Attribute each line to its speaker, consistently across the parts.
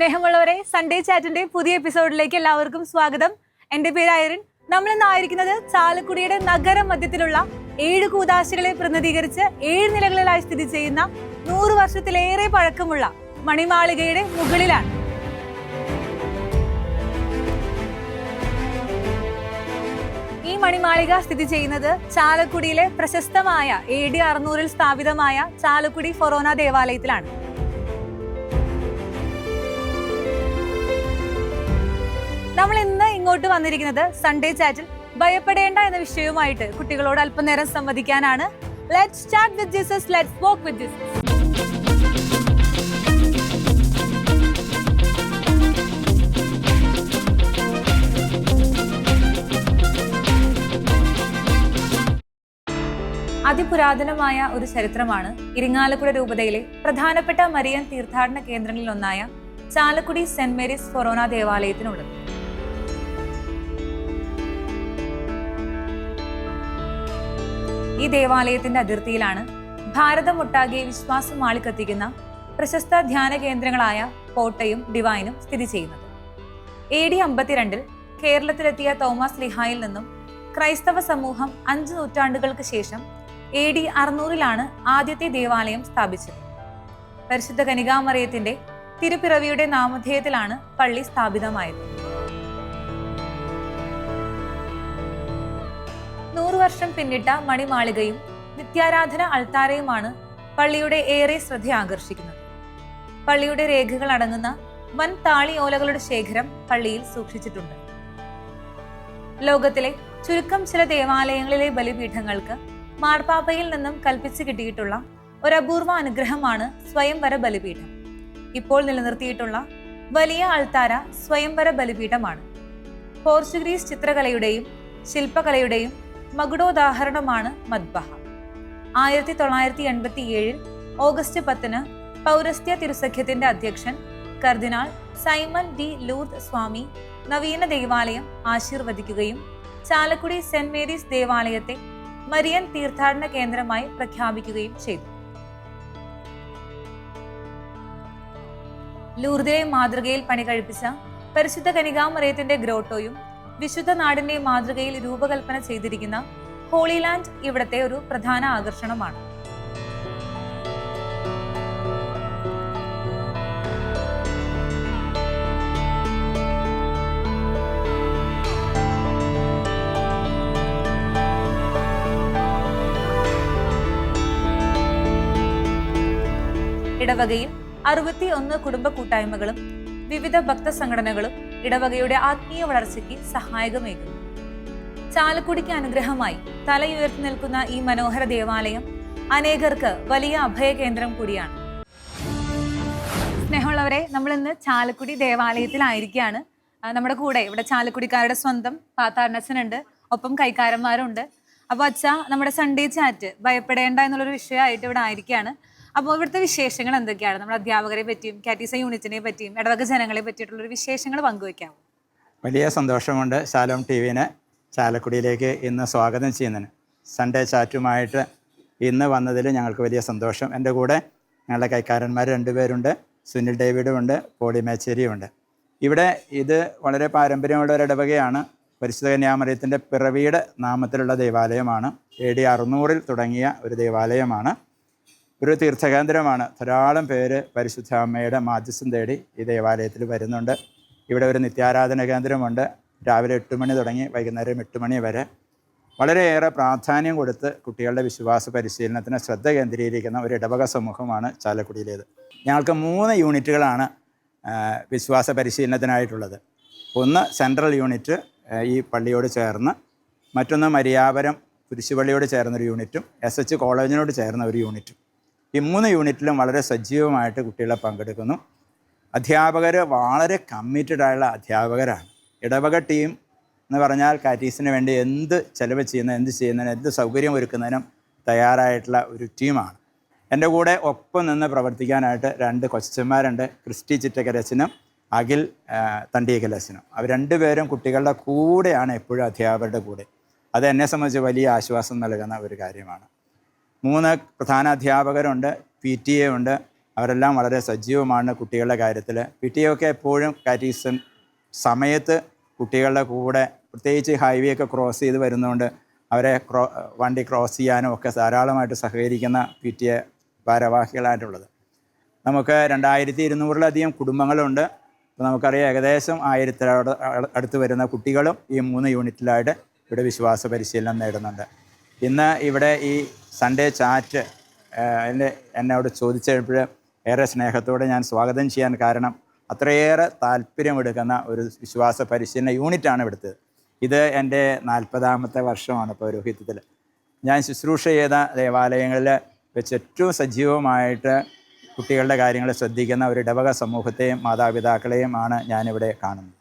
Speaker 1: സ്നേഹമുള്ളവരെ, സൺഡേ ചാറ്റിന്റെ പുതിയ എപ്പിസോഡിലേക്ക് എല്ലാവർക്കും സ്വാഗതം. എന്റെ പേര് ഐറിൻ. നമ്മൾ ഇന്നായിരിക്കുന്നത് ചാലക്കുടിയുടെ നഗര മധ്യത്തിലുള്ള 7 കൂദാശകളെ പ്രതിനിധീകരിച്ച് 7 നിലകളിലായി സ്ഥിതി ചെയ്യുന്ന 100 വർഷത്തിലേറെ പഴക്കമുള്ള മണിമാളികയുടെ മുകളിലാണ്. ഈ മണിമാളിക സ്ഥിതി ചെയ്യുന്നത് ചാലക്കുടിയിലെ പ്രശസ്തമായ AD 600 സ്ഥാപിതമായ ചാലക്കുടി ഫൊറോന ദേവാലയത്തിലാണ്. നമ്മൾ ഇന്ന് ഇങ്ങോട്ട് വന്നിരിക്കുന്നത് സൺഡേ ചാറ്റിൽ ഭയപ്പെടേണ്ട എന്ന വിഷയവുമായിട്ട് കുട്ടികളോട് അല്പനേരം സംവദിക്കാനാണ്. Let's chat with Jesus, let's walk with Jesus. അതിപുരാതനമായ ഒരു ചരിത്രമാണ് ഇരിങ്ങാലക്കുട രൂപതയിലെ പ്രധാനപ്പെട്ട മരിയൻ തീർത്ഥാടന കേന്ദ്രങ്ങളിൽ ഒന്നായ ചാലക്കുടി സെന്റ് മേരീസ് ഫൊറോന ദേവാലയത്തിനുള്ളത്. ഈ ദേവാലയത്തിന്റെ അതിർത്തിയിലാണ് ഭാരതമൊട്ടാകെ വിശ്വാസം മാളിക്കത്തിക്കുന്ന പ്രശസ്ത ധ്യാന കേന്ദ്രങ്ങളായ കോട്ടയും ഡിവൈനും സ്ഥിതി ചെയ്യുന്നത്. AD 52 കേരളത്തിലെത്തിയ തോമസ് ലിഹായിൽ നിന്നും ക്രൈസ്തവ സമൂഹം 5 നൂറ്റാണ്ടുകൾക്ക് ശേഷം AD 600 ആദ്യത്തെ ദേവാലയം സ്ഥാപിച്ചത്. പരിശുദ്ധ കനികാമറിയത്തിന്റെ തിരുപ്പിറവിയുടെ നാമധേയത്തിലാണ് പള്ളി സ്ഥാപിതമായത്. 100 വർഷം പിന്നിട്ട മണിമാളികയും നിത്യാരാധന അൾത്താരയുമാണ് പള്ളിയുടെ ഏറെ ശ്രദ്ധ ആകർഷിക്കുന്നത്. പള്ളിയുടെ രേഖകൾ അടങ്ങുന്ന വൻ താളി ഓലകളുടെ ശേഖരം പള്ളിയിൽ സൂക്ഷിച്ചിട്ടുണ്ട്. ലോകത്തിലെ ചുരുക്കം ചില ദേവാലയങ്ങളിലെ ബലിപീഠങ്ങൾക്ക് മാർപ്പാപ്പയിൽ നിന്നും കൽപ്പിച്ചു കിട്ടിയിട്ടുള്ള ഒരു അപൂർവ അനുഗ്രഹമാണ് സ്വയംവര ബലിപീഠം. ഇപ്പോൾ നിലനിർത്തിയിട്ടുള്ള വലിയ അൾത്താര സ്വയംവര ബലിപീഠമാണ്. പോർച്ചുഗീസ് ചിത്രകലയുടെയും ശില്പകലയുടെയും മകുടോദാഹരണമാണ് മദ്ബഹ. 1987 ഓഗസ്റ്റ് 10 പൗരസ്ത്യ തിരുസഖ്യത്തിന്റെ അധ്യക്ഷൻ കർദിനാൾ സൈമൺ ഡി ലൂർദ് സ്വാമി നവീന ദേവാലയം ആശീർവദിക്കുകയും ചാലക്കുടി സെന്റ് മേരീസ് ദേവാലയത്തെ മരിയൻ തീർത്ഥാടന കേന്ദ്രമായി പ്രഖ്യാപിക്കുകയും ചെയ്തു. ലൂർദിലെ മാതൃകയിൽ പണി കഴിപ്പിച്ച പരിശുദ്ധ കനികാമറിയത്തിന്റെ ഗ്രോട്ടോയും വിശുദ്ധ നാടിന്റെ മാതൃകയിൽ രൂപകൽപ്പന ചെയ്തിരിക്കുന്ന ഹോളി ലാൻഡ് ഇവിടത്തെ ഒരു പ്രധാന ആകർഷണമാണ്. ഇടവകയിൽ 61 കുടുംബ കൂട്ടായ്മകളും വിവിധ ഭക്ത സംഘടനകളും ഇടവകയുടെ ആത്മീയ വളർച്ചയ്ക്ക് സഹായകമേകുന്നു. ചാലക്കുടിക്ക് അനുഗ്രഹമായി തലയുയർത്തി നിൽക്കുന്ന ഈ മനോഹര ദേവാലയം അനേകർക്ക് വലിയ അഭയകേന്ദ്രം കൂടിയാണ്. സ്നേഹമുള്ളവരെ, നമ്മൾ ഇന്ന് ചാലക്കുടി ദേവാലയത്തിലായിരിക്കുകയാണ്. നമ്മുടെ കൂടെ ഇവിടെ ചാലക്കുടിക്കാരുടെ സ്വന്തം പാത്താരണച്ചനുണ്ട്, ഒപ്പം കൈക്കാരന്മാരുണ്ട്. അപ്പോൾ അച്ഛ, നമ്മുടെ സൺഡേ ചാറ്റ് ഭയപ്പെടേണ്ട എന്നുള്ളൊരു വിഷയമായിട്ട് ഇവിടെ ആയിരിക്കുകയാണ്. അപ്പോൾ ഇവിടുത്തെ വിശേഷങ്ങൾ എന്തൊക്കെയാണ്? നമ്മുടെ അധ്യാപകരെ പറ്റിയും കാറ്റീസ യൂണിറ്റിനെ പറ്റിയും ഇടവക ജനങ്ങളെ പറ്റിയിട്ടുള്ളൊരു വിശേഷങ്ങൾ പങ്കുവയ്ക്കാമോ?
Speaker 2: വലിയ സന്തോഷമുണ്ട് ശാലോം TVനെ ചാലക്കുടിയിലേക്ക് ഇന്ന് സ്വാഗതം ചെയ്യുന്നതിന്. സൺഡേ ചാറ്റുമായിട്ട് ഇന്ന് വന്നതിൽ ഞങ്ങൾക്ക് വലിയ സന്തോഷം. എൻ്റെ കൂടെ ഞങ്ങളുടെ കൈക്കാരന്മാർ 2 പേരുണ്ട്. സുനിൽ ഡേവിഡും ഉണ്ട്, പോളി മേച്ചേരിയും ഉണ്ട്. ഇവിടെ ഇത് വളരെ പാരമ്പര്യമുള്ള ഒരു ഇടവകയാണ്. പരിശുദ്ധ കന്യാമറിയത്തിൻ്റെ പിറവിയുടെ നാമത്തിലുള്ള ദേവാലയമാണ്. AD 600 തുടങ്ങിയ ഒരു ദേവാലയമാണ്. ഒരു തീർത്ഥകേന്ദ്രമാണ്. ധാരാളം പേര് പരിശുദ്ധ അമ്മയുടെ മാധ്യസ്ഥം തേടി ഈ ദേവാലയത്തിൽ വരുന്നുണ്ട്. ഇവിടെ ഒരു നിത്യാരാധന കേന്ദ്രമുണ്ട്. രാവിലെ 8 മണി തുടങ്ങി വൈകുന്നേരം 8 മണി വരെ വളരെയേറെ പ്രാധാന്യം കൊടുത്ത് കുട്ടികളുടെ വിശ്വാസ പരിശീലനത്തിന് ശ്രദ്ധ കേന്ദ്രീകരിക്കുന്ന ഒരു ഇടവക സമൂഹമാണ് ചാലക്കുടിയിലേത്. ഞങ്ങൾക്ക് 3 യൂണിറ്റുകളാണ് വിശ്വാസ പരിശീലനത്തിനായിട്ടുള്ളത്. ഒന്ന് സെൻട്രൽ യൂണിറ്റ് ഈ പള്ളിയോട് ചേർന്ന്, മറ്റൊന്ന് മരിയാപുരം കുരിശുപള്ളിയോട് ചേർന്നൊരു യൂണിറ്റും SH കോളേജിനോട് ചേർന്ന ഒരു യൂണിറ്റും. ഈ 3 യൂണിറ്റിലും വളരെ സജീവമായിട്ട് കുട്ടികളെ പങ്കെടുക്കുന്നു. അധ്യാപകർ വളരെ കമ്മിറ്റഡായുള്ള അധ്യാപകരാണ്. ഇടവക ടീം എന്ന് പറഞ്ഞാൽ കാറ്റീസിന് വേണ്ടി എന്ത് ചെലവ് ചെയ്യുന്നതിനും എന്ത് സൗകര്യം ഒരുക്കുന്നതിനും തയ്യാറായിട്ടുള്ള ഒരു ടീമാണ്. എൻ്റെ കൂടെ ഒപ്പം നിന്ന് പ്രവർത്തിക്കാനായിട്ട് 2 കൊച്ചന്മാരുണ്ട്. ക്രിസ്റ്റി ചിറ്റക്കരച്ചനും അഖിൽ തണ്ടിയക്കലച്ചനും. അവർ 2 പേരും കുട്ടികളുടെ കൂടെയാണ് എപ്പോഴും അധ്യാപകരുടെ കൂടെ. അത് എന്നെ സംബന്ധിച്ച് വലിയ ആശ്വാസം നൽകുന്ന ഒരു കാര്യമാണ്. 3 പ്രധാന അധ്യാപകരുണ്ട്, PTA ഉണ്ട്, അവരെല്ലാം വളരെ സജീവമാണ് കുട്ടികളുടെ കാര്യത്തിൽ. പി ടി എ ഒക്കെ എപ്പോഴും കാറ്റീസം സമയത്ത് കുട്ടികളുടെ കൂടെ, പ്രത്യേകിച്ച് ഹൈവേ ഒക്കെ ക്രോസ് ചെയ്ത് വരുന്നതുകൊണ്ട് അവരെ വണ്ടി ക്രോസ് ചെയ്യാനും ഒക്കെ ധാരാളമായിട്ട് സഹകരിക്കുന്ന പി ടി എ ഭാരവാഹികളായിട്ടുള്ളത്. നമുക്ക് 2200-ലധികം കുടുംബങ്ങളുണ്ട്. അപ്പോൾ നമുക്കറിയാം ഏകദേശം 1000 അടുത്ത് വരുന്ന കുട്ടികളും ഈ 3 യൂണിറ്റിലായിട്ട് ഇവിടെ വിശ്വാസ പരിശീലനം നേടുന്നുണ്ട്. ഇന്ന് ഇവിടെ ഈ സൺഡേ ചാറ്റ് എന്നോട് ചോദിച്ചപ്പോൾ ഏറെ സ്നേഹത്തോടെ ഞാൻ സ്വാഗതം ചെയ്യാൻ കാരണം അത്രയേറെ താല്പര്യമെടുക്കുന്ന ഒരു വിശ്വാസ പരിശീലന യൂണിറ്റാണ് ഇവിടുത്തെ. ഇത് എൻ്റെ 40ാമത്തെ വർഷമാണ് പൗരോഹിത്യത്തിൽ. ഞാൻ ശുശ്രൂഷ ചെയ്ത ദേവാലയങ്ങളിൽ വെച്ച് ഏറ്റവും സജീവമായിട്ട് കുട്ടികളുടെ കാര്യങ്ങൾ ശ്രദ്ധിക്കുന്ന ഒരു ഇടവക സമൂഹത്തെയും മാതാപിതാക്കളെയും ആണ് ഞാനിവിടെ കാണുന്നത്.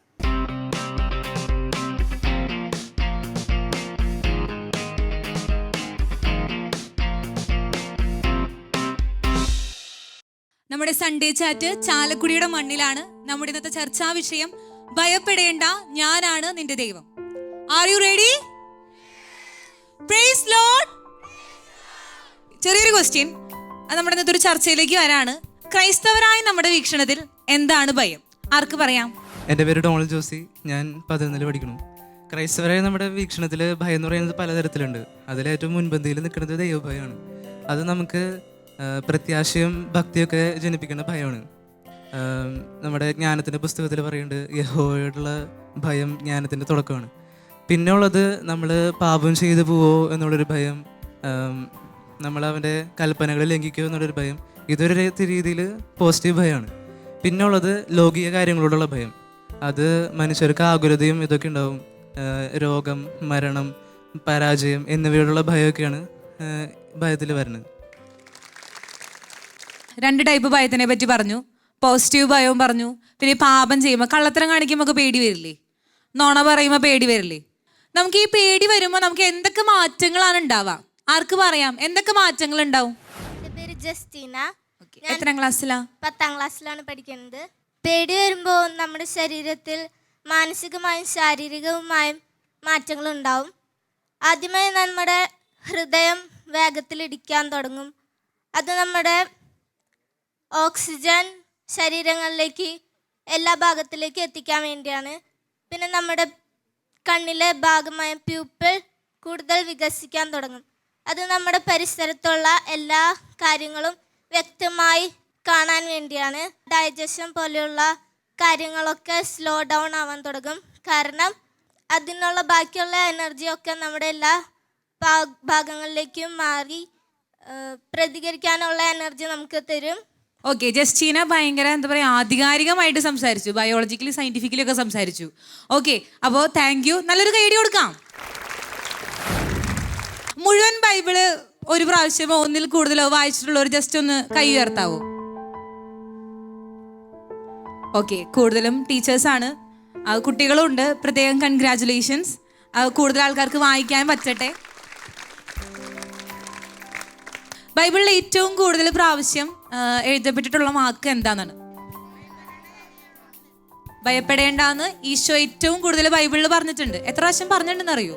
Speaker 1: നമ്മുടെ സൺഡേ ചാറ്റ് ചാലക്കുടിയുടെ മണ്ണിലാണ്. നമ്മുടെ ഇന്നത്തെ ചർച്ചാ വിഷയം ഭയപ്പെടേണ്ട, ഞാനാണ് നിന്റെ ദൈവം. Are you ready? Praise Lord. ചെറിയൊരു ക്വസ്റ്റ്യൻ, നമ്മുടെ ഇന്നത്തെ ഒരു ചർച്ചയിലേക്ക് വരാണ്. ക്രൈസ്തവരായ നമ്മുടെ വീക്ഷണത്തിൽ എന്താണ് ഭയം? ആർക്ക് പറയാം?
Speaker 3: എൻ്റെ പേര് ഡോണൽ ജോസി, ഞാൻ 11ൽ പഠിക്കുന്നു. ക്രൈസ്തവരായ നമ്മുടെ വീക്ഷണത്തിൽ ഭയം എന്ന് പറയുന്നത് പലതരത്തിലുണ്ട്. അതിലേറ്റവും മുൻപന്തിയിൽ നിൽക്കുന്നത് ദൈവഭയമാണ്. അത് നമുക്ക് പ്രത്യാശയും ഭക്തിയൊക്കെ ജനിപ്പിക്കുന്ന ഭയമാണ്. നമ്മുടെ ജ്ഞാനത്തിൻ്റെ പുസ്തകത്തിൽ പറയുന്നുണ്ട്, യഹോവയോടുള്ള ഭയം ജ്ഞാനത്തിൻ്റെ തുടക്കമാണ്. പിന്നെ ഉള്ളത് നമ്മൾ പാപം ചെയ്തു പോവോ എന്നുള്ളൊരു ഭയം, നമ്മൾ അവൻ്റെ കൽപ്പനകൾ ലംഘിക്കുമോ എന്നുള്ളൊരു ഭയം. ഇതൊരു രീതിയിൽ പോസിറ്റീവ് ഭയമാണ്. പിന്നെ ഉള്ളത് ലൗകിക കാര്യങ്ങളോടുള്ള ഭയം. അത് മനുഷ്യർക്ക് ആകുലതയും ഇതൊക്കെ ഉണ്ടാവും. രോഗം, മരണം, പരാജയം എന്നിവയോടുള്ള ഭയമൊക്കെയാണ് ഭയത്തിൽ വരുന്നത്.
Speaker 1: 2 ടൈപ്പ് ഭയത്തിനെ പറ്റി പറഞ്ഞു. പോസിറ്റീവ് ഭയവും പറഞ്ഞു. പിന്നെ പാപം ചെയ്യുമ്പോൾ, കള്ളത്തരം കാണിക്കുമ്പോൾ പേടി വരില്ലേ? നുണ പറയുമ്പോൾ പേടി വരില്ലേ? നമുക്ക് ഈ പേടി വരുമ്പോൾ നമുക്ക് എന്തൊക്കെ മാറ്റങ്ങളാണ് ഉണ്ടാവുക? ആർക്ക് പറയാം? എന്തൊക്കെ മാറ്റങ്ങൾ ഉണ്ടാവും?
Speaker 4: എൻ്റെ പേര് ജസ്റ്റിന.
Speaker 1: എത്രാം ക്ലാസ്സിലാ?
Speaker 4: 10ാം ക്ലാസ്സിലാണ് പഠിക്കുന്നത്. പേടി വരുമ്പോൾ നമ്മുടെ ശരീരത്തിൽ മാനസികമായും ശാരീരികവുമായും മാറ്റങ്ങൾ ഉണ്ടാവും. ആദ്യമായി നമ്മുടെ ഹൃദയം വേഗത്തിൽ ഇടിക്കാൻ തുടങ്ങും. അത് നമ്മുടെ ഓക്സിജൻ ശരീരങ്ങളിലേക്ക് എല്ലാ ഭാഗത്തിലേക്ക് എത്തിക്കാൻ വേണ്ടിയാണ്. പിന്നെ നമ്മുടെ കണ്ണിലെ ഭാഗമായ പ്യൂപ്പിൾ കൂടുതൽ വികസിക്കാൻ തുടങ്ങും. അത് നമ്മുടെ പരിസരത്തുള്ള എല്ലാ കാര്യങ്ങളും വ്യക്തമായി കാണാൻ വേണ്ടിയാണ്. ഡൈജഷൻ പോലെയുള്ള കാര്യങ്ങളൊക്കെ സ്ലോ ഡൗൺ ആവാൻ തുടങ്ങും. കാരണം അതിനുള്ള ബാക്കിയുള്ള എനർജിയൊക്കെ നമ്മുടെ എല്ലാ ഭാഗങ്ങളിലേക്കും മാറി പ്രതികരിക്കാനുള്ള എനർജി നമുക്ക് തരും.
Speaker 1: ഓക്കെ, ജസ്റ്റീന ഭയങ്കര എന്താ പറയുക, ആധികാരികമായിട്ട് സംസാരിച്ചു. ബയോളജിക്കലി സയന്റിഫിക്കലി ഒക്കെ സംസാരിച്ചു. ഓക്കെ, അപ്പോൾ താങ്ക് യു. നല്ലൊരു കൈയടി കൊടുക്കാം. മുഴുവൻ ബൈബിള് ഒരു പ്രാവശ്യമോ ഒന്നിൽ കൂടുതലോ വായിച്ചിട്ടുള്ളവർ ജസ്റ്റ് ഒന്ന് കൈ ഉയർത്താവോ? ഓക്കെ, കൂടുതലും ടീച്ചേഴ്സാണ്, കുട്ടികളുണ്ട്. പ്രത്യേകം കൺഗ്രാറ്റുലേഷൻസ്. കൂടുതൽ ആൾക്കാർക്ക് വായിക്കാൻ പറ്റട്ടെ. ബൈബിളിൽ ഏറ്റവും കൂടുതൽ പ്രാവശ്യം എഴുതപ്പെട്ടിട്ടുള്ള വാക്ക് എന്താണെന്ന്? ഭയപ്പെടേണ്ടെന്ന് ഈശോ ഏറ്റവും കൂടുതൽ ബൈബിളിൽ പറഞ്ഞിട്ടുണ്ട്. എത്ര പ്രാവശ്യം പറഞ്ഞിട്ടുണ്ടെന്ന് അറിയോ?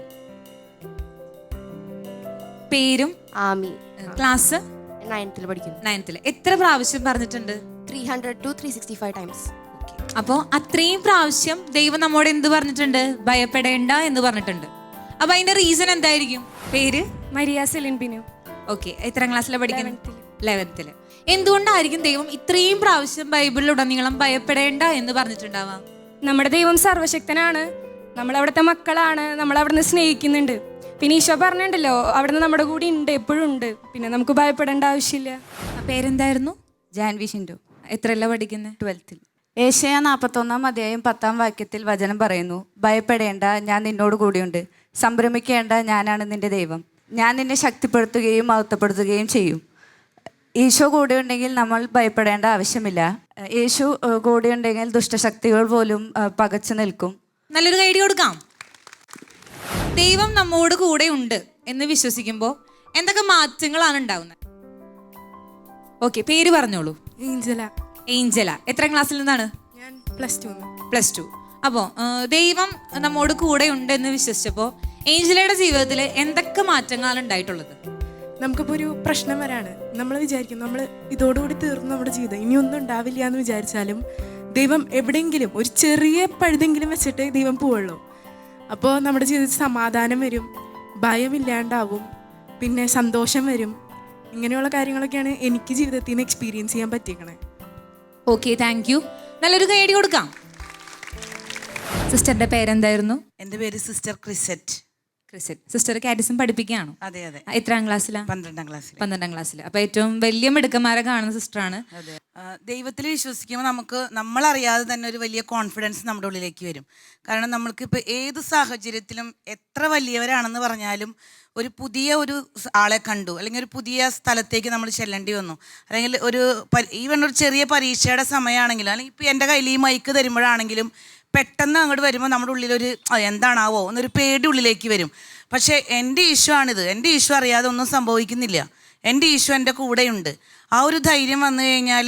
Speaker 1: പേരും
Speaker 5: ആമി.
Speaker 1: ക്ലാസ്
Speaker 5: 9th പഠിക്കുന്നു.
Speaker 1: 9th. എത്ര പ്രാവശ്യം പറഞ്ഞിട്ടുണ്ട്?
Speaker 5: 300 to 365 times.
Speaker 1: അപ്പോൾ അത്രയും പ്രാവശ്യം ദൈവം നമ്മോട് എന്ത് പറഞ്ഞിട്ടുണ്ട്? ഭയപ്പെടേണ്ട എന്ന് പറഞ്ഞിട്ടുണ്ട്. അപ്പൊ അതിന്റെ റീസൺ എന്തായിരിക്കും? പേര്?
Speaker 6: മരിയ സെലിൻ ബിനു.
Speaker 1: ഓക്കെ, എത്രാം ക്ലാസ്സിലാണ് പഠിക്കുന്നത്? 11th. എന്തുകൊണ്ടായിരിക്കും ദൈവം ഇത്രയും പ്രാവശ്യം ബൈബിളിലുടനീളം ഭയപ്പെടേണ്ട എന്ന് പറഞ്ഞിട്ടുണ്ടാവാം?
Speaker 6: നമ്മുടെ ദൈവം സർവശക്തനാണ്, നമ്മളവിടുത്തെ മക്കളാണ്, നമ്മളവിടുന്ന് സ്നേഹിക്കുന്നുണ്ട്. പിന്നെ ഈശോ പറഞ്ഞിട്ടുണ്ടല്ലോ, അവിടുന്ന് നമ്മുടെ കൂടെ ഉണ്ട്, എപ്പോഴും ഉണ്ട്. പിന്നെ നമുക്ക് ഭയപ്പെടേണ്ട ആവശ്യമില്ല.
Speaker 1: പേരെന്തായിരുന്നു?
Speaker 7: ജാൻവി ഷിൻഡു.
Speaker 1: എത്രയല്ല പഠിക്കുന്നത്?
Speaker 7: 12th. ഏശയ 41-ാം അധ്യായം 10-ാം വാക്യത്തിൽ വചനം പറയുന്നു, ഭയപ്പെടേണ്ട, ഞാൻ നിന്നോട് കൂടിയുണ്ട്. സംഭ്രമിക്കേണ്ട, ഞാനാണ് നിന്റെ ദൈവം. ഞാൻ നിന്നെ ശക്തിപ്പെടുത്തുകയും മഹത്വപ്പെടുത്തുകയും ചെയ്യും. ഈശോ കൂടെയുണ്ടെങ്കിൽ നമ്മൾ ഭയപ്പെടേണ്ട ആവശ്യമില്ല. യേശു കൂടെയുണ്ടെങ്കിൽ ദുഷ്ടശക്തികൾ പോലും പകച്ചു നിൽക്കും.
Speaker 1: നല്ലൊരു ഐഡിയ കൊടുക്കാം. ദൈവം നമ്മോട് കൂടെ ഉണ്ട് എന്ന് വിശ്വസിക്കുമ്പോൾ എന്തൊക്കെ മാറ്റങ്ങളാണ് ഉണ്ടാവുന്നത്? ഓക്കെ, പേര് പറഞ്ഞോളൂ.
Speaker 6: ഏഞ്ചല.
Speaker 1: ഏഞ്ചല. എത്രാം ക്ലാസ്സിൽ നിന്നാണ്?
Speaker 6: ഞാൻ +2.
Speaker 1: +2. അപ്പോൾ ദൈവം നമ്മോട് കൂടെ ഉണ്ട് എന്ന് വിശ്വസിച്ചപ്പോൾ ഏഞ്ചലയുടെ ജീവിതത്തിൽ എന്തൊക്കെ മാറ്റങ്ങളാണ് ഉണ്ടായിട്ടുള്ളത്?
Speaker 8: നമുക്കിപ്പോൾ ഒരു പ്രശ്നം വരാണ്, നമ്മൾ വിചാരിക്കും നമ്മൾ ഇതോടുകൂടി തീർന്നു നമ്മുടെ ജീവിതം, ഇനിയൊന്നും ഉണ്ടാവില്ല എന്ന് വിചാരിച്ചാലും ദൈവം എവിടെയെങ്കിലും ഒരു ചെറിയ പഴുതെങ്കിലും വെച്ചിട്ട് ദൈവം പോവുള്ളൂ. അപ്പോൾ നമ്മുടെ ജീവിതത്തിൽ സമാധാനം വരും, ഭയമില്ലാണ്ടാവും, പിന്നെ സന്തോഷം വരും. ഇങ്ങനെയുള്ള കാര്യങ്ങളൊക്കെയാണ് എനിക്ക് ജീവിതത്തിൽ നിന്ന് എക്സ്പീരിയൻസ് ചെയ്യാൻ പറ്റിയേക്കണേ.
Speaker 1: Okay, thank you. നല്ലൊരു കൈയടി കൊടുക്കാം. സിസ്റ്ററിന്റെ പേരെന്തായിരുന്നു?
Speaker 9: എൻ്റെ പേര് സിസ്റ്റർ ക്രിസറ്റ്.
Speaker 1: സിസ്റ്റർ കാറ്റിസം പഠിപ്പിക്കുകയാണോ?
Speaker 9: അതെ അതെ.
Speaker 1: എത്രാം ക്ലാസ്സിലാണ്?
Speaker 9: 12ാം ക്ലാസ്സിൽ.
Speaker 1: 12ാം ക്ലാസ്സിൽ. അപ്പൊ ഏറ്റവും വലിയ മിടുക്കന്മാരെ കാണുന്ന സിസ്റ്ററാണ്.
Speaker 9: അതെ. ദൈവത്തിൽ വിശ്വസിക്കുമ്പോൾ നമുക്ക് നമ്മളറിയാതെ തന്നെ ഒരു വലിയ കോൺഫിഡൻസ് നമ്മുടെ ഉള്ളിലേക്ക് വരും. കാരണം നമ്മൾക്കിപ്പോൾ ഏത് സാഹചര്യത്തിലും എത്ര വലിയവരാണെന്ന് പറഞ്ഞാലും ഒരു പുതിയ ആളെ കണ്ടു, അല്ലെങ്കിൽ ഒരു പുതിയ സ്ഥലത്തേക്ക് നമ്മൾ ചെല്ലേണ്ടി വന്നു, അല്ലെങ്കിൽ ഈവൻ ഒരു ചെറിയ പരീക്ഷയുടെ സമയമാണെങ്കിലും, അല്ലെങ്കിൽ ഇപ്പോൾ എൻ്റെ കയ്യിൽ ഈ മൈക്ക് തരുമ്പോഴാണെങ്കിലും പെട്ടെന്ന് അങ്ങോട്ട് വരുമ്പോൾ നമ്മുടെ ഉള്ളിലൊരു എന്താണാവോ എന്നൊരു പേടി ഉള്ളിലേക്ക് വരും. പക്ഷേ എൻ്റെ ഈശോ ആണിത്. എൻ്റെ ഈശോ അറിയാതെ ഒന്നും സംഭവിക്കുന്നില്ല. എൻ്റെ ഈശോ എൻ്റെ കൂടെയുണ്ട്. ആ ഒരു ധൈര്യം വന്നു കഴിഞ്ഞാൽ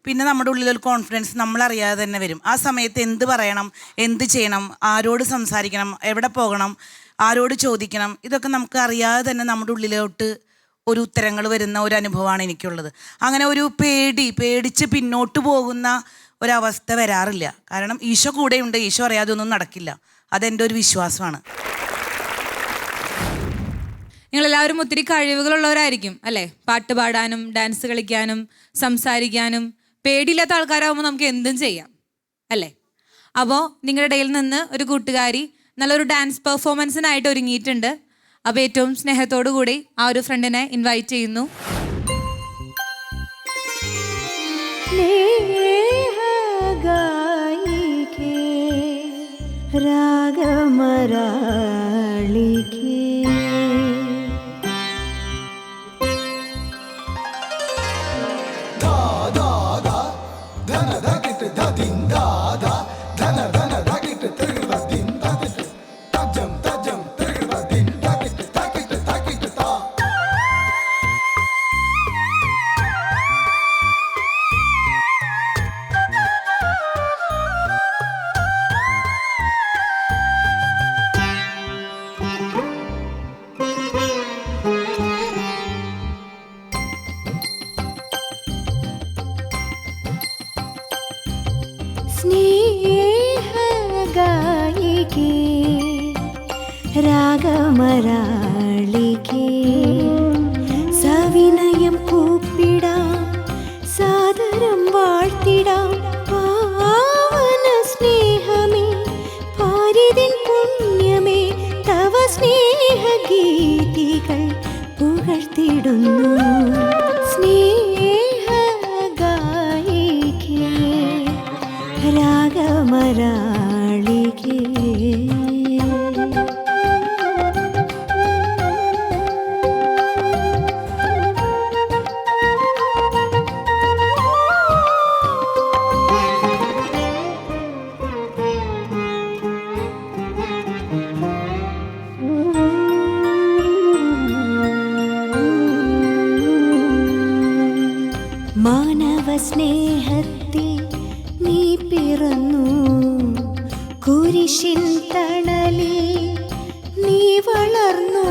Speaker 9: പിന്നെ നമ്മുടെ ഉള്ളിലൊരു കോൺഫിഡൻസ് നമ്മളറിയാതെ തന്നെ വരും. ആ സമയത്ത് എന്ത് പറയണം, എന്ത് ചെയ്യണം, ആരോട് സംസാരിക്കണം, എവിടെ പോകണം, ആരോട് ചോദിക്കണം, ഇതൊക്കെ നമുക്ക് അറിയാതെ തന്നെ നമ്മുടെ ഉള്ളിലോട്ട് ഒരു ഉത്തരങ്ങൾ വരുന്ന ഒരു അനുഭവമാണ് എനിക്കുള്ളത്. അങ്ങനെ ഒരു പേടിച്ച് പിന്നോട്ട് പോകുന്ന ഒരവസ്ഥ വരാറില്ല. കാരണം ഈശോ കൂടെയുണ്ട്. ഈശോ അറിയാതെ ഒന്നും നടക്കില്ല. അതെൻ്റെ ഒരു വിശ്വാസമാണ്.
Speaker 1: നിങ്ങളെല്ലാവരും ഒത്തിരി കഴിവുകളുള്ളവരായിരിക്കും അല്ലേ? പാട്ട് പാടാനും ഡാൻസ് കളിക്കാനും സംസാരിക്കാനും. പേടിയില്ലാത്ത ആൾക്കാരാകുമ്പോൾ നമുക്ക് എന്തും ചെയ്യാം അല്ലേ? അപ്പോൾ നിങ്ങളുടെ ഇടയിൽ നിന്ന് ഒരു കൂട്ടുകാരി നല്ലൊരു ഡാൻസ് പെർഫോമൻസിനായിട്ട് ഒരുങ്ങിയിട്ടുണ്ട്. അപ്പോൾ ഏറ്റവും സ്നേഹത്തോടു കൂടി ആ ഒരു ഫ്രണ്ടിനെ ഇൻവൈറ്റ് ചെയ്യുന്നു.
Speaker 10: രാഗമരാളികേ സവിനയം കൂപ്പിടാം, സാദരം വാഴ്ത്തിടാം. പാവന സ്നേഹമേ, പാരിതിൻ പുണ്യമേ, തവ സ്നേഹഗീതികൾ പുകഴ്ത്തിടുന്നു. സ്നേഹഗായികേ രാഗമരാളികേ. മാനവ സ്നേഹത്തിൽ നീ പിറന്നു, കുരിശിൻ തണലിൽ നീ വളർന്നു.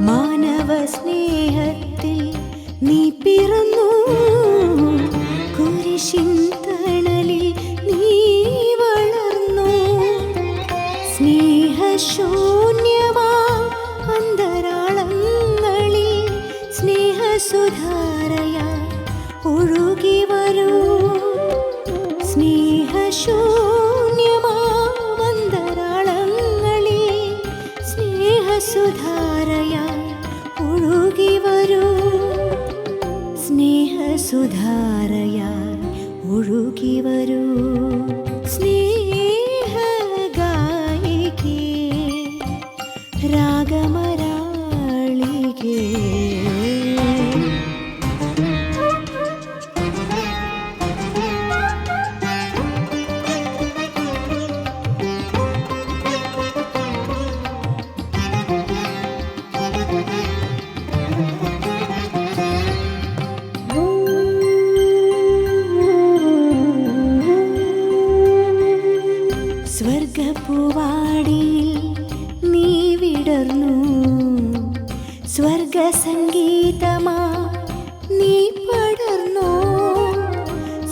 Speaker 10: മാനവ സ്നേഹത്തിൽ നീ പിറന്നു, കുരിശിൻ തണലിൽ നീ വളർന്നു. സ്നേഹശൂന്യമാ അന്തരാളങ്ങളിൽ സ്നേഹസുധാരയാ ഒഴുകി വരൂ. സ്നേഹശൂന്യമാവന്തരാളങ്ങളിൽ സ്നേഹസുധാരയായി ഒഴുകി വരൂ. സ്നേഹസുധാരയായി ഒഴുകി വരൂ. സ്നേഹഗായികേ രാഗമരാളികേ. സ്വർഗപ്പൂവാടിയിൽ നീ വിടർന്നു, സ്വർഗ സംഗീതമായി നീ പടർന്നോ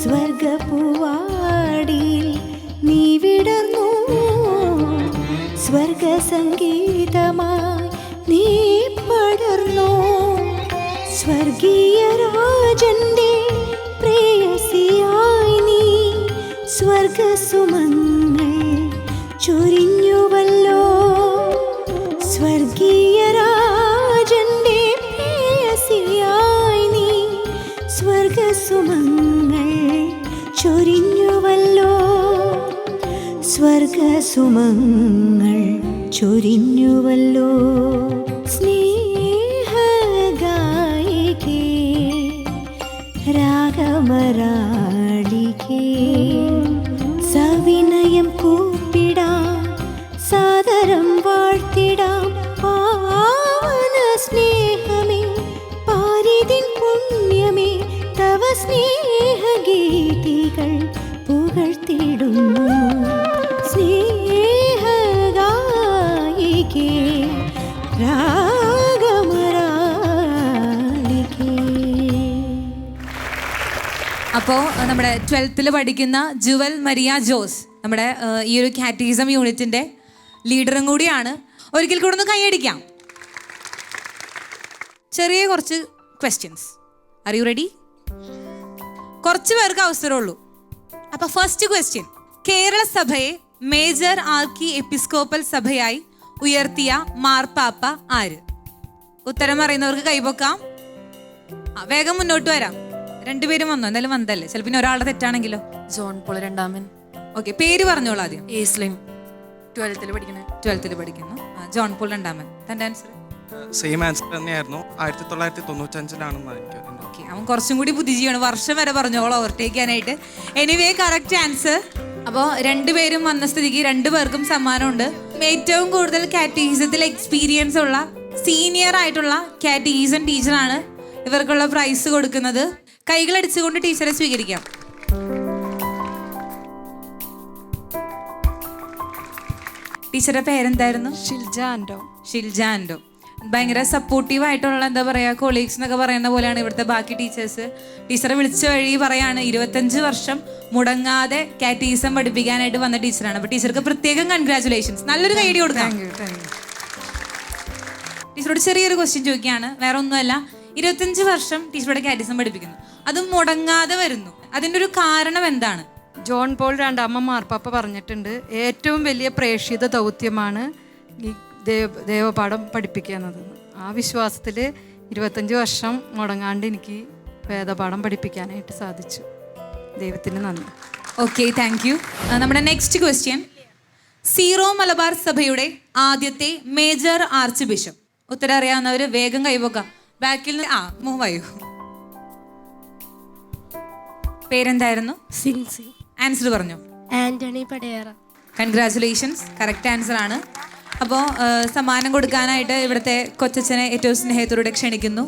Speaker 10: സ്വർഗപൂവാടിയിൽ നീ വിടർന്നോ സ്വർഗസംഗീതമായി നീ പടർന്നോ സ്വർഗീയ രാജന്റെ പ്രേയസിയായി നീ സ്വർഗസുമങ്ങൾ ചൊരിഞ്ഞുവല്ലോ സ്വർഗീയ രാജന്റെ പ്രേയസിയായി നീ സ്വർഗസുമങ്ങൾ ചൊരിഞ്ഞുവല്ലോ സ്വർഗസുമങ്ങൾ ചൊരിഞ്ഞുവല്ലോ സ്നേഹഗായികേ രാഗമരാളികേ സവിനയം കൂപ്പിടാം സാദരം വാഴ്ത്തിടാം പാവന സ്നേഹമേ പാരിതിൻ പുണ്യമേ തവ സ്നേഹഗീതികൾ പുകഴ്ത്തിടുന്നു സ്നേഹഗായികേ രാഗമരാളികേ.
Speaker 1: അപ്പോൾ നമ്മുടെ 12th പഠിക്കുന്ന ജുവൽ മരിയ ജോസ് നമ്മുടെ ഈ ഒരു കാറ്റീസം യൂണിറ്റിൻ്റെ ലീഡറും കൂടിയാണ്. ഒരിക്കൽ കൂടെ ഒന്ന് കൈയടിക്കാം. ചെറിയ കുറച്ച് ക്വസ്റ്റ്യൻസ്. R you ready? കുറച്ച് പേർക്ക് അവസരമുള്ളൂ. അപ്പോൾ ഫസ്റ്റ് ക്വസ്റ്റ്യൻ, കേരള സഭയെ മേജർ ആർക്കി എപ്പിസ്കോപ്പൽ സഭയായി ഉയർത്തിയ മാർപ്പാപ്പ ആര്? ഉത്തരം അറിയുന്നവർക്ക് കൈപൊക്കാം. വേഗം മുന്നോട്ട് വരാം. രണ്ടുപേരും വന്നോ? എന്തായാലും വന്നതല്ലേ, ചിലപ്പോൾ പിന്നെ ഒരാളുടെ തെറ്റാണെങ്കിലോ?
Speaker 5: ജോൺ പോൾ രണ്ടാമൻ.
Speaker 1: ഓക്കെ, പേര് പറഞ്ഞോളൂ ആദ്യം.
Speaker 5: ഏസ്ലിൻ 12th പഠിക്കുന്നത്.
Speaker 1: 12th പഠിക്കുന്നു. ജോൺ പോൾ രണ്ടാമൻ. തൻ്റെ ആൻസർ?
Speaker 11: സെയിം ആൻസർ തന്നെയായിരുന്നു. 1995
Speaker 1: ഓക്കെ, അവൻ കുറച്ചും കൂടി ബുദ്ധിജീവാണ്. വർഷം വരെ പറഞ്ഞോളൂ ഓവർടേക്ക് ചെയ്യാനായിട്ട്. Anyway correct answer. അപ്പോൾ രണ്ടുപേരും വന്ന സ്ഥിതിക്ക് രണ്ടുപേർക്കും സമ്മാനമുണ്ട്. ഏറ്റവും കൂടുതൽ കാറ്റഗീസത്തിൽ എക്സ്പീരിയൻസ് ഉള്ള സീനിയർ ആയിട്ടുള്ള കാറ്റഗീസൻ ടീച്ചറാണ് ഇവർക്കുള്ള പ്രൈസ് കൊടുക്കുന്നത്. കൈകളടിച്ചുകൊണ്ട് ടീച്ചറെ സ്വീകരിക്കാം. ടീച്ചറുടെ പേരെന്തായിരുന്നു?
Speaker 6: ഷിൽജ ആൻഡോ.
Speaker 1: ഷിൽജ ആൻഡോ. ഭയങ്കര സപ്പോർട്ടീവ് ആയിട്ടുള്ള എന്താ പറയുക കൊളീഗ്സ് എന്നൊക്കെ പറയുന്ന പോലെയാണ് ഇവിടുത്തെ ബാക്കി ടീച്ചേഴ്സ്. ടീച്ചറെ വിളിച്ച വഴി പറയാണ് 25 വർഷം മുടങ്ങാതെ കാറ്റീസം പഠിപ്പിക്കാനായിട്ട് വന്ന ടീച്ചറാണ്. അപ്പോൾ ടീച്ചർക്ക് പ്രത്യേകം കൺഗ്രാറ്റുലേഷൻസ്. നല്ലൊരു കൈയടി കൊടുക്കാം. ടീച്ചറോട് ചെറിയൊരു ക്വസ്റ്റ്യൻ ചോദിക്കുകയാണ്. വേറെ ഒന്നുമല്ല, 25 വർഷം ടീച്ചറുടെ കാറ്റീസം പഠിപ്പിക്കുന്നു, അതും മുടങ്ങാതെ വരുന്നു. അതിൻ്റെ ഒരു കാരണം എന്താണ്?
Speaker 12: ജോൺ പോൾ രണ്ടാമൻ മാർപ്പാപ്പ പറഞ്ഞിട്ടുണ്ട്, ഏറ്റവും വലിയ പ്രേക്ഷിത ദൗത്യമാണ് ഈ ദേവപാഠം പഠിപ്പിക്കുക എന്നതെന്ന്. ആ വിശ്വാസത്തിൽ 25 വർഷം മുടങ്ങാണ്ട് എനിക്ക് വേദപാഠം പഠിപ്പിക്കാനായിട്ട് സാധിച്ചു. ദൈവത്തിന് നന്ദി.
Speaker 1: Okay, thank you. നമ്മുടെ നെക്സ്റ്റ് ക്വസ്റ്റ്യൻ, സീറോ മലബാർ സഭയുടെ ആദ്യത്തെ മേജർ ആർച്ച് ബിഷപ്പ്. ഉത്തരം അറിയാവുന്നവർ വേഗം കൈവക്കാം. ബാക്കിൽ നിന്ന് മൂവ് ആയോ. പേരെന്തായിരുന്നു?
Speaker 4: സിൻസി.
Speaker 1: ആൻസർ പറഞ്ഞു.
Speaker 4: ആന്റണി പടയറ.
Speaker 1: കൺഗ്രാറ്റുലേഷൻസ്, കറക്റ്റ് ആൻസർ ആണ്. അപ്പോൾ സമ്മാനം കൊടുക്കാനായിട്ട് ഇവിടുത്തെ കൊച്ചച്ഛനെ ഏറ്റവും സ്നേഹത്തോടെ ക്ഷണിക്കുന്നു.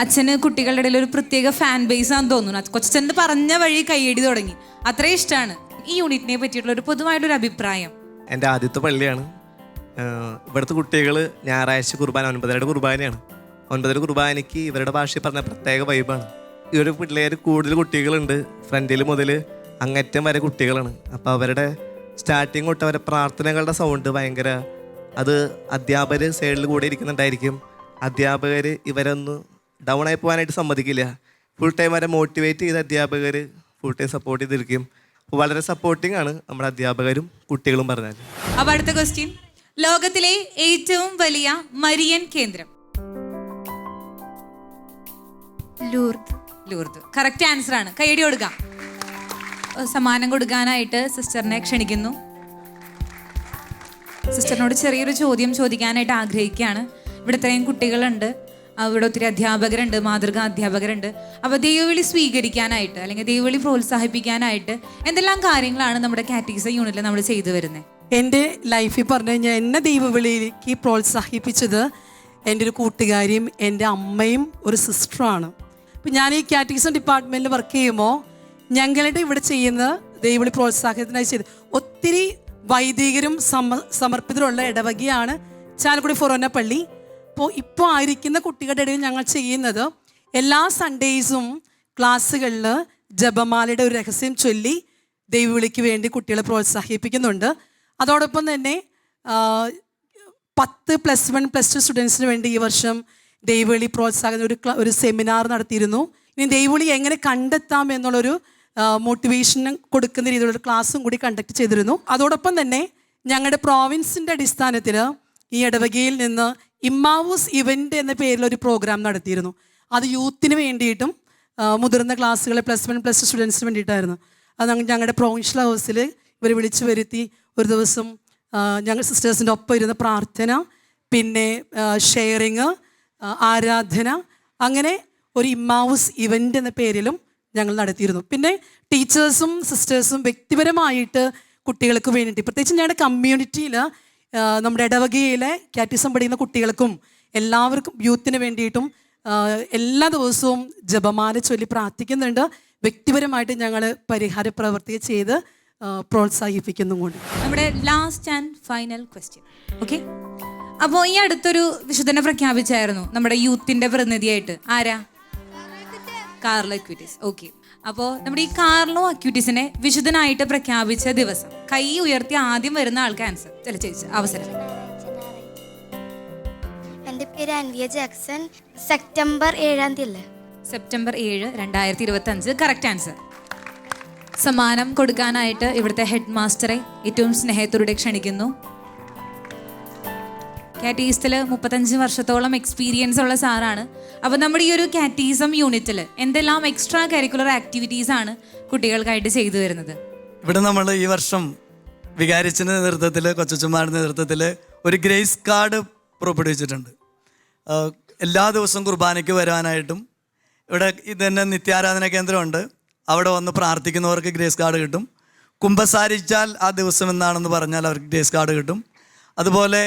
Speaker 1: അച്ഛന് കുട്ടികളുടെ ഇടയിൽ ഒരു പ്രത്യേക ഫാൻ ബേസ് ആണെന്ന് തോന്നുന്നു. കൊച്ചച്ഛൻ്റെ പറഞ്ഞ വഴി കൈയടി തുടങ്ങി. അത്രയും ഇഷ്ടമാണ്. ഈ യൂണിറ്റിനെ പറ്റിയിട്ടുള്ള ഒരു പൊതുവായിട്ടൊരു അഭിപ്രായം.
Speaker 11: എൻ്റെ ആദ്യത്തെ പള്ളിയാണ്. ഇവിടുത്തെ കുട്ടികൾ ഞായറാഴ്ച കുർബാന 9:30 കുർബാനയാണ്. 9:30 കുർബാനയ്ക്ക് ഇവരുടെ ഭാഷയിൽ പറഞ്ഞ പ്രത്യേക വൈബാണ്. ഈ ഒരു പിള്ളേർ കൂടുതൽ കുട്ടികളുണ്ട്. ഫ്രണ്ടിൽ മുതൽ അങ്ങറ്റം വരെ കുട്ടികളാണ്. അപ്പോൾ അവരുടെ സ്റ്റാർട്ടിങ് തൊട്ട് അവരുടെ പ്രാർത്ഥനകളുടെ സൗണ്ട് ഭയങ്കര, അത് അധ്യാപകർ സൈഡിൽ കൂടെ ഇരിക്കുന്നുണ്ടായിരിക്കും. അധ്യാപകർ ഇവരൊന്ന് ഡൗൺ ആയി പോകാനായിട്ട് സമ്മതിക്കില്ല. ഫുൾ ടൈം വരെ മോട്ടിവേറ്റ് ചെയ്ത അധ്യാപകർ ഫുൾ ടൈം സപ്പോർട്ട് ചെയ്തിരിക്കും. അപ്പോൾ വളരെ സപ്പോർട്ടിംഗ് ആണ് നമ്മുടെ അധ്യാപകരും കുട്ടികളും പറഞ്ഞാൽ.
Speaker 1: അപ്പോൾ അടുത്ത ക്വസ്റ്റ്യൻ, ലോകത്തിലെ ഏറ്റവും വലിയ മരിയൻ കേന്ദ്രം?
Speaker 4: ലൂർദ്.
Speaker 1: ലൂർദ് കറക്റ്റ് ആൻസർ ആണ്. കൈയടി കൊടുക്കാം. സമ്മാനം കൊടുക്കാനായിട്ട് സിസ്റ്ററിനെ ക്ഷണിക്കുന്നു. സിസ്റ്ററിനോട് ചെറിയൊരു ചോദ്യം ചോദിക്കാനായിട്ട് ആഗ്രഹിക്കുകയാണ്. ഇവിടെ ഇത്രയും കുട്ടികളുണ്ട്, അവിടെ ഒത്തിരി അധ്യാപകരുണ്ട്, മാതൃകാ അധ്യാപകരുണ്ട്. അപ്പോൾ ദൈവവിളി സ്വീകരിക്കാനായിട്ട് അല്ലെങ്കിൽ ദൈവവിളി പ്രോത്സാഹിപ്പിക്കാനായിട്ട് എന്തെല്ലാം കാര്യങ്ങളാണ് നമ്മുടെ കാറ്റഗീസം യൂണിറ്റിൽ നമ്മൾ ചെയ്തു വരുന്നത്?
Speaker 13: എൻ്റെ ലൈഫിൽ പറഞ്ഞു കഴിഞ്ഞാൽ എന്നെ ദൈവവിളിയിലേക്ക് പ്രോത്സാഹിപ്പിച്ചത് എൻ്റെ ഒരു കൂട്ടുകാരിയും എൻ്റെ അമ്മയും ഒരു സിസ്റ്ററുമാണ്. അപ്പം ഞാൻ ഈ കാറ്റഗീസം ഡിപ്പാർട്ട്മെൻറ്റിൽ വർക്ക് ചെയ്യുമ്പോൾ ഞങ്ങളുടെ ഇവിടെ ചെയ്യുന്ന ദൈവവിളി പ്രോത്സാഹനത്തിനായി ചെയ്ത് ഒത്തിരി വൈദികരും സമർപ്പിതരുള്ള ഇടവകയാണ് ചാലക്കുടി ഫൊറോന പള്ളി. ഇപ്പോൾ ആയിരിക്കുന്ന കുട്ടികളുടെ ഇടയിൽ ഞങ്ങൾ ചെയ്യുന്നത് എല്ലാ സൺഡേയ്സും ക്ലാസ്സുകളിൽ ജപമാലയുടെ ഒരു രഹസ്യം ചൊല്ലി ദൈവവിളിക്ക് വേണ്ടി കുട്ടികളെ പ്രോത്സാഹിപ്പിക്കുന്നുണ്ട്. അതോടൊപ്പം തന്നെ 10 +1 +2 സ്റ്റുഡൻസിന് വേണ്ടി ഈ വർഷം ദൈവവിളി പ്രോത്സാഹന ഒരു സെമിനാർ നടത്തിയിരുന്നു. ഇനി ദൈവവിളി എങ്ങനെ കണ്ടെത്താം എന്നുള്ളൊരു മോട്ടിവേഷൻ കൊടുക്കുന്ന രീതിയിലുള്ള ക്ലാസ്സും കൂടി കണ്ടക്ട് ചെയ്തിരുന്നു. അതോടൊപ്പം തന്നെ ഞങ്ങളുടെ പ്രോവിൻസിൻ്റെ അടിസ്ഥാനത്തിൽ ഈ ഇടവകയിൽ നിന്ന് ഇമ്മാവൂസ് ഇവൻ്റ് എന്ന പേരിലൊരു പ്രോഗ്രാം നടത്തിയിരുന്നു. അത് യൂത്തിന് വേണ്ടിയിട്ടും മുതിർന്ന ക്ലാസ്സുകളെ +1 +2 സ്റ്റുഡൻസിന് വേണ്ടിയിട്ടായിരുന്നു. അത് ഞങ്ങളുടെ പ്രൊവിൻഷ്യൽ ഹൗസിൽ ഇവർ വിളിച്ചു വരുത്തി ഒരു ദിവസം ഞങ്ങൾ സിസ്റ്റേഴ്സിൻ്റെ ഒപ്പം ഇരുന്ന് പ്രാർത്ഥന, പിന്നെ ഷെയറിങ്, ആരാധന, അങ്ങനെ ഒരു ഇമ്മാവൂസ് ഇവൻ്റ് എന്ന പേരിലും ഞങ്ങൾ നടത്തിയിരുന്നു. പിന്നെ ടീച്ചേഴ്സും സിസ്റ്റേഴ്സും വ്യക്തിപരമായിട്ട് കുട്ടികൾക്ക് വേണ്ടിയിട്ട്, പ്രത്യേകിച്ച് ഞങ്ങളുടെ കമ്മ്യൂണിറ്റിയിൽ നമ്മുടെ ഇടവകയിലെ കാറ്റിസം പഠിക്കുന്ന കുട്ടികൾക്കും എല്ലാവർക്കും യൂത്തിന് വേണ്ടിയിട്ടും എല്ലാ ദിവസവും ജപമാല ചൊല്ലി പ്രാർത്ഥിക്കുന്നുണ്ട്. വ്യക്തിപരമായിട്ട് ഞങ്ങൾ പരിഹാര പ്രവൃത്തി ചെയ്ത് പ്രോത്സാഹിപ്പിക്കുന്നുമുണ്ട്.
Speaker 1: നമ്മുടെ last and final question. Okay, അപ്പോൾ ഈ അടുത്തൊരു വിശുദ്ധനെ പ്രഖ്യാപിച്ചായിരുന്നു നമ്മുടെ യൂത്തിൻ്റെ പ്രതിനിധിയായിട്ട്. ആരാ? കാർലോ അക്യൂറ്റീസ്. ഓക്കെ, അപ്പോൾ നമ്മുടെ ഈ കാർലോ അക്യൂറ്റീസിനെ വിശുദ്ധനായിട്ട് പ്രഖ്യാപിച്ച ദിവസം കൈ ഉയർത്തി ആദ്യം വരുന്ന ആൾക്ക് ആൻസർ അവസരം.
Speaker 4: എൻ്റെ പേര് അൻവിയ ജാക്സൺ. സെപ്റ്റംബർ 7 അല്ലേ?
Speaker 1: September 7, 2025 correct answer. സമ്മാനം കൊടുക്കാനായിട്ട് ഇവിടുത്തെ ഹെഡ് മാസ്റ്ററെ ഏറ്റവും സ്നേഹത്തോടെ ക്ഷണിക്കുന്നു. കാറ്റീസത്തിൽ 35 വർഷത്തോളം എക്സ്പീരിയൻസ് ഉള്ള സാറാണ്. അപ്പോൾ നമ്മുടെ ഈ ഒരു കാറ്റീസം യൂണിറ്റിൽ എന്തെല്ലാം എക്സ്ട്രാ കരിക്കുലർ ആക്ടിവിറ്റീസ് ആണ് കുട്ടികൾക്കായിട്ട് ചെയ്തു വരുന്നത്?
Speaker 14: ഇവിടെ നമ്മൾ ഈ വർഷം വികാരിച്ചിൻ്റെ നേതൃത്വത്തിൽ, കൊച്ചുമാരുടെ നേതൃത്വത്തിൽ ഒരു ഗ്രേസ് കാർഡ് പുറപ്പെടുവിച്ചിട്ടുണ്ട്. എല്ലാ ദിവസവും കുർബാനയ്ക്ക് വരാനായിട്ടും ഇവിടെ ഇത് തന്നെ നിത്യാരാധന കേന്ദ്രമുണ്ട്. അവിടെ വന്ന് പ്രാർത്ഥിക്കുന്നവർക്ക് ഗ്രേസ് കാർഡ് കിട്ടും. കുമ്പസാരിച്ചാൽ ആ ദിവസം എന്നാണെന്ന് പറഞ്ഞാൽ അവർക്ക് ഗ്രേസ് കാർഡ് കിട്ടും. അതുപോലെ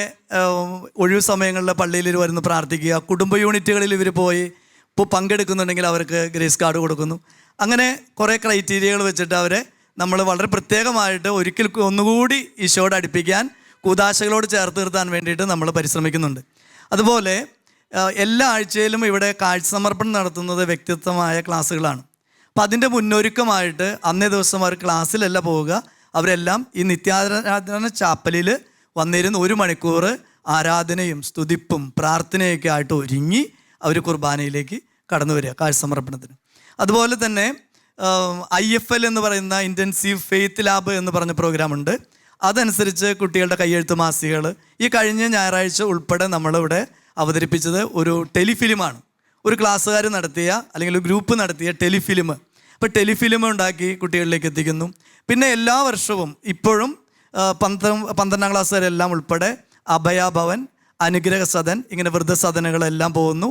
Speaker 14: ഒഴിവ് സമയങ്ങളിൽ പള്ളിയിൽ വരുന്ന പ്രാർത്ഥിക്കുക, കുടുംബ യൂണിറ്റുകളിൽ ഇവർ പോയി ഇപ്പോൾ പങ്കെടുക്കുന്നുണ്ടെങ്കിൽ അവർക്ക് ഗ്രേസ് കാർഡ് കൊടുക്കുന്നു. അങ്ങനെ കുറേ ക്രൈറ്റീരിയകൾ വെച്ചിട്ട് അവരെ നമ്മൾ വളരെ പ്രത്യേകമായിട്ട് ഒരിക്കൽ ഒന്നുകൂടി ഈശോയോട് അടുപ്പിക്കാൻ, കൂദാശകളോട് ചേർത്ത് നിർത്താൻ വേണ്ടിയിട്ട് നമ്മൾ പരിശ്രമിക്കുന്നുണ്ട്. അതുപോലെ എല്ലാ ആഴ്ചയിലും ഇവിടെ കാഴ്ച സമർപ്പണം നടത്തുന്നത് വ്യക്തിത്വമായ ക്ലാസ്സുകളാണ്. അപ്പോൾ അതിൻ്റെ മുന്നൊരുക്കമായിട്ട് അന്നേ ദിവസം അവർ ക്ലാസ്സിലല്ല പോവുക, അവരെല്ലാം ഈ നിത്യാരാധന ചാപ്പലിൽ വന്നിരുന്ന് 1 മണിക്കൂർ ആരാധനയും സ്തുതിപ്പും പ്രാർത്ഥനയൊക്കെ ആയിട്ട് ഒരുങ്ങി അവർ കുർബാനയിലേക്ക് കടന്നു വരിക കാഴ്ച സമർപ്പണത്തിന്. അതുപോലെ തന്നെ IFL എന്ന് പറയുന്ന ഇൻറ്റൻസീവ് ഫെയ്ത്ത് ലാബ് എന്ന് പറഞ്ഞ പ്രോഗ്രാമുണ്ട്. അതനുസരിച്ച് കുട്ടികളുടെ കയ്യെഴുത്ത് മാസികകൾ ഈ കഴിഞ്ഞ ഞായറാഴ്ച ഉൾപ്പെടെ നമ്മളിവിടെ അവതരിപ്പിച്ചത് ഒരു ടെലിഫിലിമാണ്. ഒരു ക്ലാസ്സുകാർ നടത്തിയ അല്ലെങ്കിൽ ഒരു ഗ്രൂപ്പ് നടത്തിയ ടെലിഫിലിം. അപ്പോൾ ടെലിഫിലിം ഉണ്ടാക്കി കുട്ടികളിലേക്ക് എത്തിക്കുന്നു. പിന്നെ എല്ലാ വർഷവും ഇപ്പോഴും 12ാം ക്ലാസ് വരെല്ലാം ഉൾപ്പെടെ അഭയഭവൻ, അനുഗ്രഹ സദൻ, ഇങ്ങനെ വൃദ്ധസദനങ്ങളെല്ലാം പോകുന്നു.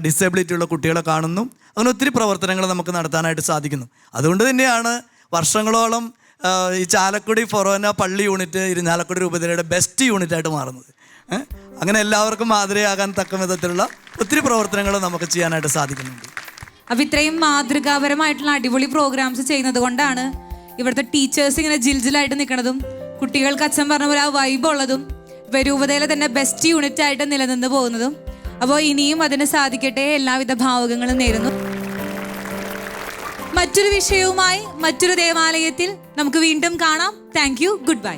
Speaker 14: ഡിസേബിലിറ്റി ഉള്ള കുട്ടികളെ കാണുന്നു. അങ്ങനെ ഒത്തിരി പ്രവർത്തനങ്ങൾ നമുക്ക് നടത്താനായിട്ട് സാധിക്കുന്നു. അതുകൊണ്ട് തന്നെയാണ് വർഷങ്ങളോളം ഈ ചാലക്കുടി ഫൊറോന പള്ളി യൂണിറ്റ് ഇരിഞ്ഞാലക്കുടി രൂപതയുടെ ബെസ്റ്റ് യൂണിറ്റായിട്ട് മാറുന്നത്. അങ്ങനെ എല്ലാവർക്കും മാതൃകയാകാൻ തക്ക വിധത്തിലുള്ള ഒത്തിരി പ്രവർത്തനങ്ങൾ നമുക്ക് ചെയ്യാനായിട്ട് സാധിക്കുന്നുണ്ട്.
Speaker 1: അപ്പം ഇത്രയും മാതൃകാപരമായിട്ടുള്ള അടിപൊളി പ്രോഗ്രാംസ് ചെയ്യുന്നത് കൊണ്ടാണ് ഇവിടുത്തെ ടീച്ചേഴ്സ് ഇങ്ങനെ ജിൽജിലായിട്ട് നിൽക്കുന്നതും കുട്ടികൾക്ക് അച്ഛൻ പറഞ്ഞ പോലെ ആ വൈബ് ഉള്ളതും രൂപതയിലെ തന്നെ ബെസ്റ്റ് യൂണിറ്റ് ആയിട്ട് നിലനിന്ന് പോകുന്നതും. അപ്പോൾ ഇനിയും അതിന് സാധിക്കട്ടെ, എല്ലാവിധ ഭാവുകങ്ങളും നേരുന്നു. മറ്റൊരു വിഷയവുമായി മറ്റൊരു ദേവാലയത്തിൽ നമുക്ക് വീണ്ടും കാണാം. Thank you, good bye.